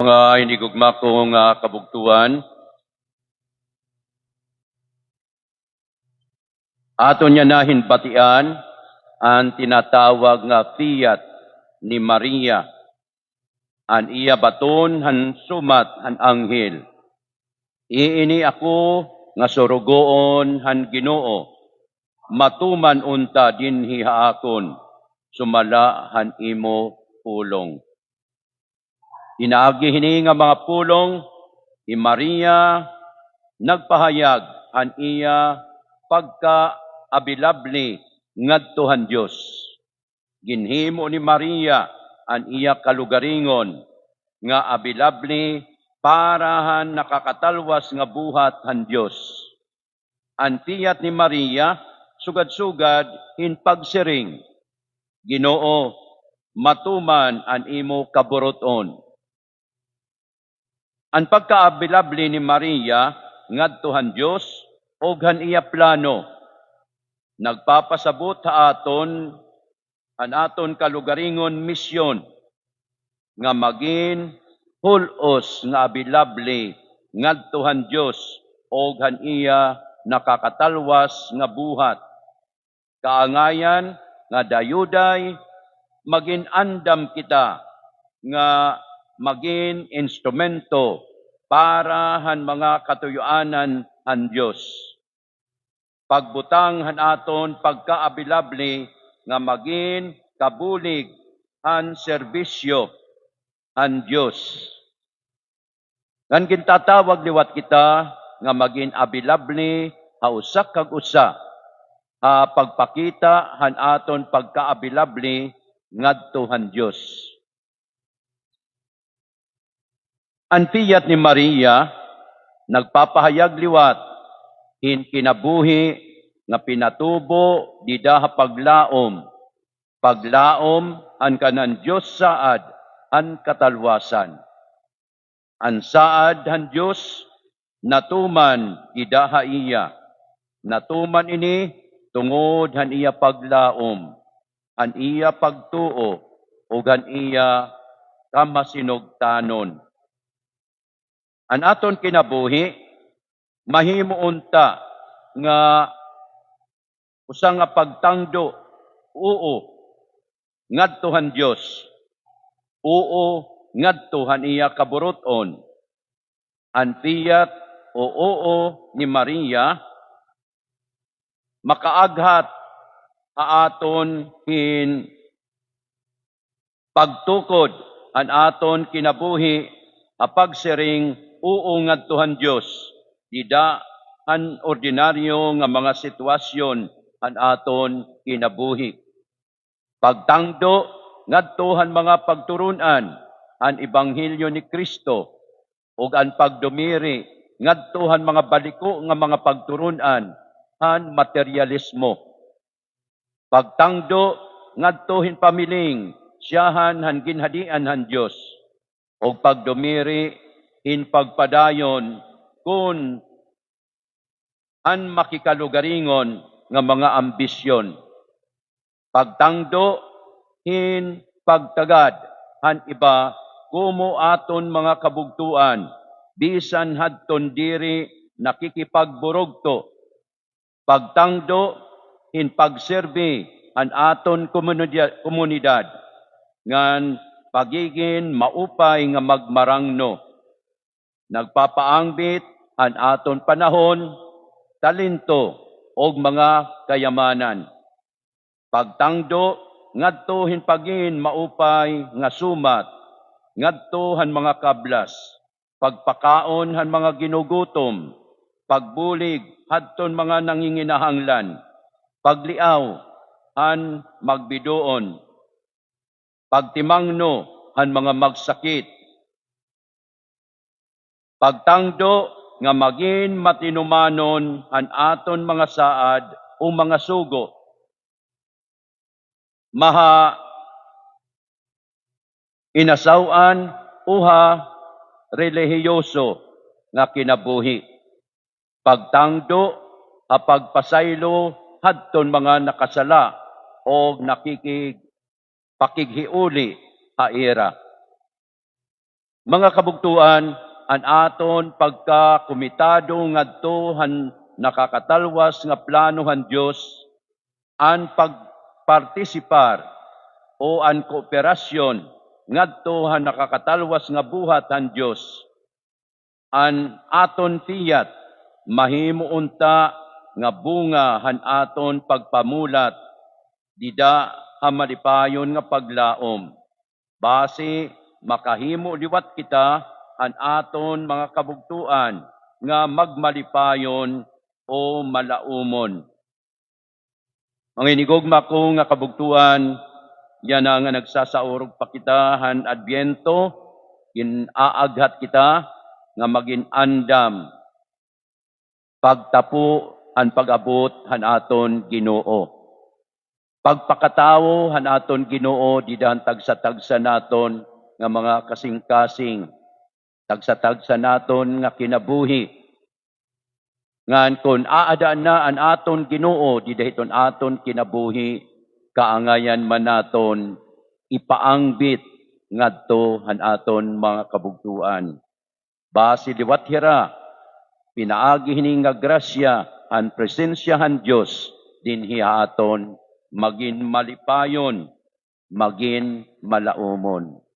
mga hinigugma kong kabugtuan, aton niya na hinbatian ang tinatawag nga fiat ni Maria. An iya baton han sumat han anghel. Iini ako nga surugoon han Ginoo. Matuman unta dinhi haakon. Sumala han imo pulong. Inaagi hini nga mga pulong ni Maria nagpahayag han iya pagka-abilabli ngadto Diyos. Ginhimo ni Maria an iya kalugaringon nga abilabli para han nakakatalwas nga buhat han Diyos. Ang tiyat ni Maria sugad-sugad in pagsiring. Ginoo, matuman an imo kaburoton. Ang pagkaabilabli ni Maria ngadto Diyos og han iya plano. Nagpapasabot ha aton an aton kalugaringon misyon nga maging hulos nga abilabli ngadto Diyos og han iya nakakatalwas nga buhat. Kaangayan nga dayuday maging andam kita nga maging instrumento para han mga katuyuanan han Diyos. Pagbutang han aton pagkaabilabli nga maging kabulig han serbisyo han Diyos. Ngan gintatawag liwat kita nga maging abilabli hausak kag usa pagpakita han aton pagkaabilabli ngadto han Diyos. Ang fiat ni Maria nagpapahayag liwat kinabuhi nga pinatubo didaha paglaom. Paglaom an kanan Diyos saad an katalwasan. An saad han Diyos natuman didaha iya. Natuman ini tungod han iya paglaom, han iya pagtuo ug han iya kamasinugtanon. An aton kinabuhi mahimo unta nga usa nga pagtangdo ngadto han Diyos. Ngadto han iya kaburoton. An fiat ni Maria makaaghat aton hin pagtukod an aton kinabuhi pagsiring ngadto han Diyos. Dida an ordinaryo nga mga sitwasyon an aton kinabuhi. Pagtangdo ngadto han mga pagturunan an ebanghelyo ni Kristo ug ang pagdumiri ngadto han mga baliko nga mga pagturunan han materialismo. Pagtangdo ngadto hin pamiling siyahan han ginhadian han Dios ug pagdumiri hin pagpadayon kun an makikalugaringon nga mga ambisyon. Pagtangdo hin pagtagad han iba kumo aton mga kabugtuan, bisan hadton diri nakikipagburugto. Pagtangdo hin pagserbi han aton komunidad, ngan pagiging maupay nga magmarangno. Nagpapaangbit han aton panahon, talento og mga kayamanan. Pagtangdo ngadto hin pagin maupay nga sumat, ngadto han mga kablas, pagpakaon han mga ginugutom, pagbulig hadton mga nanginginahanglan, pagliaw han magbidoon, pagtimangno han mga magsakit. Pagtangdo nga maging matinumanon han aton mga saad o mga sugo. Maha inasawan uha relihiyoso nga kinabuhi. Pagtangdo pagpasaylo hadton mga nakasala o pakighiuli haira. Mga kabugtuan, an aton pagkakumitado ngadto han nakakatalwas nga planohan Dios, an pagpartisipar o an kooperasyon ngadto han nakakatalwas nga buhat han Dios, an aton tiyat mahimuunta nga bunga han aton pagpamulat dida ha malipayon nga paglaom. Base makahimo liwat kita an aton mga kabugtuan nga magmalipayon o malaumon. Manginigugma ko nga kabugtuan, yan na nga nagsasaurog pa kita han Adbyento, inaaghat kita nga maging andam pagtapo han pag-abot han aton Ginoo. Pagpakatawo han aton Ginoo didahan tagsa-tagsa naton nga mga kasing-kasing, tagsa-tagsa naton nga kinabuhi. Ngan kun aadaan na an aton Ginoo didahiton aton kinabuhi, kaangayan man naton ipaangbit ngadto han aton mga kabugtuan. Base liwat hira pinaagi hini nga grasya han presensyahan Dios dinhi aton magin malipayon, magin malaumon.